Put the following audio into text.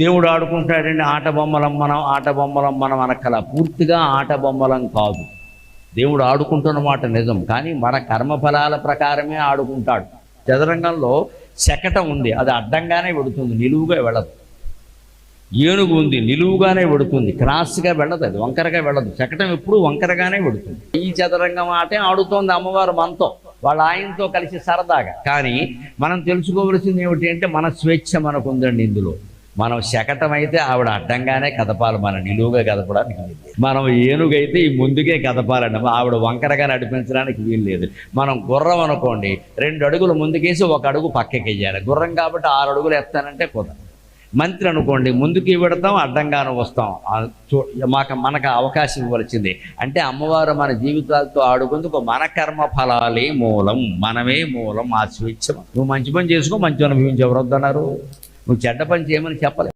దేవుడు ఆడుకుంటాడండి. ఆట బొమ్మలం మనం అనక్కల. పూర్తిగా ఆట బొమ్మలం కాదు. దేవుడు ఆడుకుంటున్న మాట నిజం, కానీ మన కర్మఫలాల ప్రకారమే ఆడుకుంటాడు. చదరంగంలో శకటం ఉంది, అది అడ్డంగానే వెడుతుంది, నిలువుగా వెళ్ళదు. ఏనుగు ఉంది, నిలువుగానే వెడుతుంది, క్రాస్గా వెళ్ళదు, అది వంకరగా వెళ్ళదు. శకటం ఎప్పుడు వంకరగానే వెడుతుంది. ఈ చదరంగం ఆటే ఆడుతోంది అమ్మవారు మనతో, వాళ్ళ ఆయనతో కలిసి సరదాగా. కానీ మనం తెలుసుకోవలసింది ఏమిటి అంటే, మన స్వేచ్ఛ మనకు ఉందండి ఇందులో. మనం శకటం అయితే ఆవిడ అడ్డంగానే కదపాలి, మన నిలువుగా కదపడానికి వీల్లేదు. మనం ఏనుగైతే ఈ ముందుకే కదపాలండి, ఆవిడ వంకరగా నడిపించడానికి వీల్లేదు. మనం గుర్రం అనుకోండి, 2 అడుగులు ముందుకేసి 1 అడుగు పక్కకి వెయ్యాలి. గుర్రం కాబట్టి 6 అడుగులు ఎత్తానంటే కుదరదు. మంత్రి అనుకోండి, ముందుకి పెడతాం, అడ్డంగాను వస్తాం. మనకు అవకాశం ఇవ్వాల్సిందే. అంటే అమ్మవారు మన జీవితాలతో ఆడుకుందుకు మన కర్మ ఫలాలే మూలం, మనమే మూలం. ఆ స్వేచ్ఛ. నువ్వు మంచి పని చేసుకో, మంచి అనుభవించి ఎవరొద్దన్నారు. నువ్వు చెడ్డ పని చేయమని చెప్పలేదు.